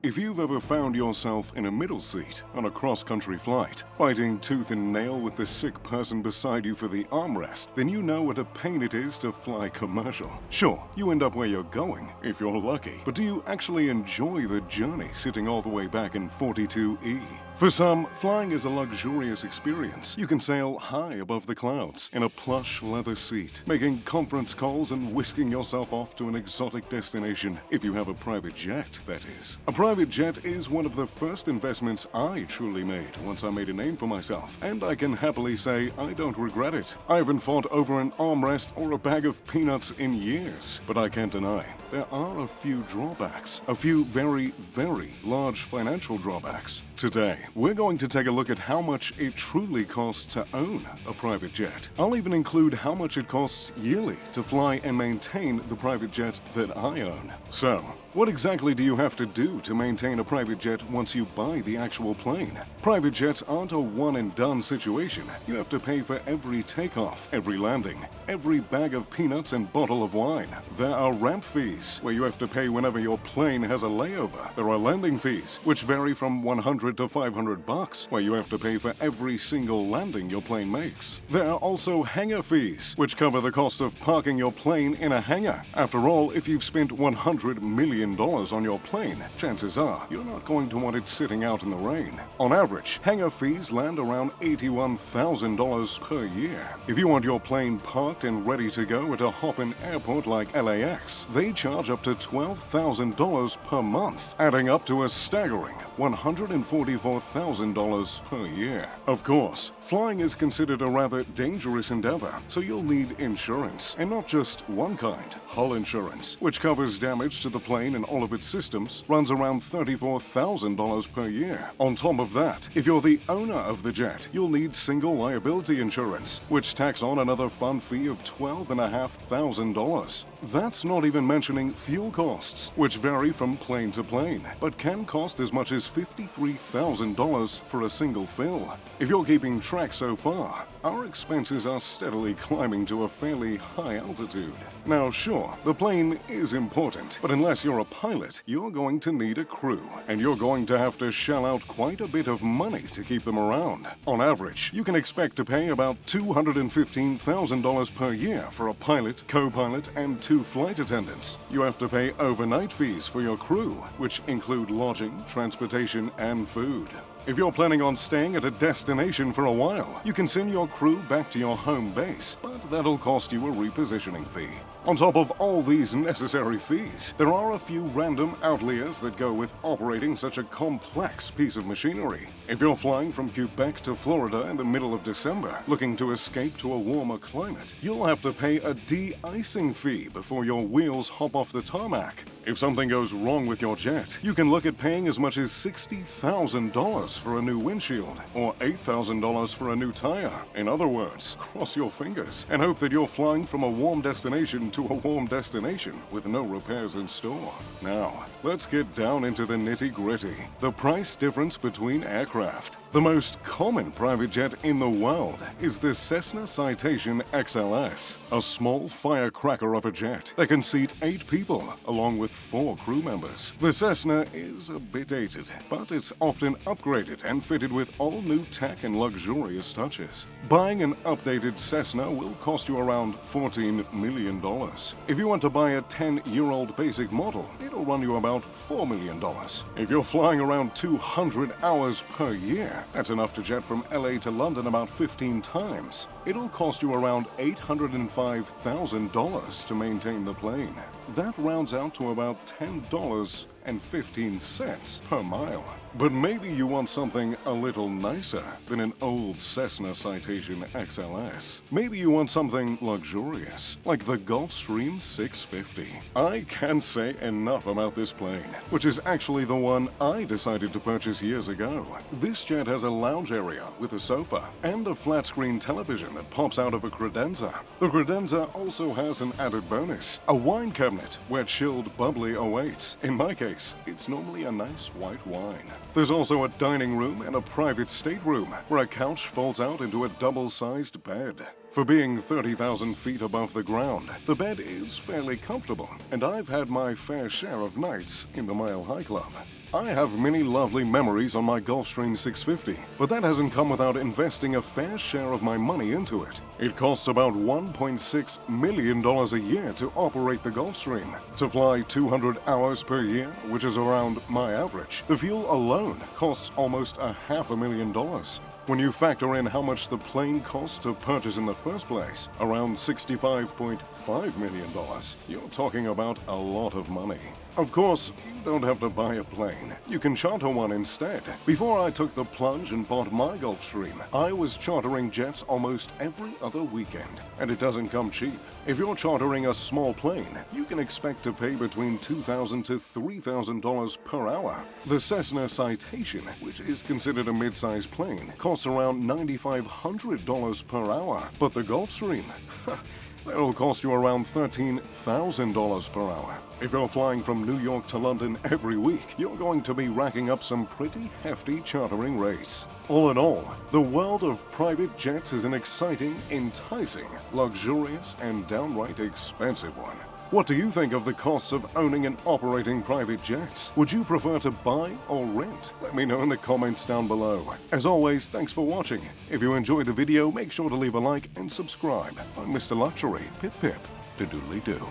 If you've ever found yourself in a middle seat on a cross-country flight, fighting tooth and nail with the sick person beside you for the armrest, then you know what a pain it is to fly commercial. Sure, you end up where you're going, if you're lucky, but do you actually enjoy the journey sitting all the way back in 42E? For some, flying is a luxurious experience. You can sail high above the clouds in a plush leather seat, making conference calls and whisking yourself off to an exotic destination, if you have a private jet, that is. A private jet is one of the first investments I truly made once I made a name for myself, and I can happily say I don't regret it. I haven't fought over an armrest or a bag of peanuts in years, but I can't deny there are a few drawbacks, a few very, very large financial drawbacks. Today, we're going to take a look at how much it truly costs to own a private jet. I'll even include how much it costs yearly to fly and maintain the private jet that I own. So, what exactly do you have to do to maintain a private jet once you buy the actual plane? Private jets aren't a one-and-done situation. You have to pay for every takeoff, every landing, every bag of peanuts and bottle of wine. There are ramp fees, where you have to pay whenever your plane has a layover. There are landing fees, which vary from $100 to $500, where you have to pay for every single landing your plane makes. There are also hangar fees, which cover the cost of parking your plane in a hangar. After all, if you've spent $100 million on your plane, chances are you're not going to want it sitting out in the rain. On average, hangar fees land around $81,000 per year. If you want your plane parked and ready to go at a hop-in airport like LAX, they charge up to $12,000 per month, adding up to a staggering $144,000 per year. Of course, flying is considered a rather dangerous endeavor, so you'll need insurance, and not just one kind. Hull insurance, which covers damage to the plane and all of its systems, runs around $34,000 per year. On top of that, if you're the owner of the jet, you'll need single liability insurance, which tacks on another fun fee of $12,500. That's not even mentioning fuel costs, which vary from plane to plane, but can cost as much as $53,000 for a single fill. If you're keeping track so far, our expenses are steadily climbing to a fairly high altitude. Now sure, the plane is important, but unless you're a pilot, you're going to need a crew, and you're going to have to shell out quite a bit of money to keep them around. On average, you can expect to pay about $215,000 per year for a pilot, co-pilot, and 2 flight attendants. You have to pay overnight fees for your crew, which include lodging, transportation, and food. If you're planning on staying at a destination for a while, you can send your crew back to your home base, but that'll cost you a repositioning fee. On top of all these necessary fees, there are a few random outliers that go with operating such a complex piece of machinery. If you're flying from Quebec to Florida in the middle of December, looking to escape to a warmer climate, you'll have to pay a de-icing fee before your wheels hop off the tarmac. If something goes wrong with your jet, you can look at paying as much as $60,000 for a new windshield, or $8,000 for a new tire. In other words, cross your fingers and hope that you're flying from a warm destination to a warm destination with no repairs in store. Now, let's get down into the nitty-gritty. The price difference between aircraft. The most common private jet in the world is the Cessna Citation XLS, a small firecracker of a jet that can seat 8 people along with 4 crew members. The Cessna is a bit dated, but it's often upgraded and fitted with all new tech and luxurious touches. Buying an updated Cessna will cost you around $14 million. If you want to buy a 10-year-old basic model, it'll run you about $4 million. If you're flying around 200 hours per year, that's enough to jet from LA to London about 15 times. It'll cost you around $805,000 to maintain the plane. That rounds out to about $10.15 per mile. But maybe you want something a little nicer than an old Cessna Citation XLS. Maybe you want something luxurious, like the Gulfstream 650. I can't say enough about this plane, which is actually the one I decided to purchase years ago. This jet has a lounge area with a sofa and a flat-screen television that pops out of a credenza. The credenza also has an added bonus, a wine cabinet where chilled bubbly awaits. In my case, it's normally a nice white wine. There's also a dining room and a private stateroom where a couch folds out into a double-sized bed. For being 30,000 feet above the ground, the bed is fairly comfortable, and I've had my fair share of nights in the Mile High Club. I have many lovely memories on my Gulfstream 650, but that hasn't come without investing a fair share of my money into it. It costs about $1.6 million a year to operate the Gulfstream. To fly 200 hours per year, which is around my average, the fuel alone costs almost $500,000. When you factor in how much the plane costs to purchase in the first place, around $65.5 million, you're talking about a lot of money. Of course, you don't have to buy a plane. You can charter one instead. Before I took the plunge and bought my Gulfstream, I was chartering jets almost every other weekend, and it doesn't come cheap. If you're chartering a small plane, you can expect to pay between $2,000 to $3,000 per hour. The Cessna Citation, which is considered a mid-sized plane, costs around $9,500 per hour, but the Gulfstream, that'll cost you around $13,000 per hour. If you're flying from New York to London every week, you're going to be racking up some pretty hefty chartering rates. All in all, the world of private jets is an exciting, enticing, luxurious, and downright expensive one. What do you think of the costs of owning and operating private jets? Would you prefer to buy or rent? Let me know in the comments down below. As always, thanks for watching. If you enjoyed the video, make sure to leave a like and subscribe. I'm Mr. Luxury. Pip pip, to doodly-doo.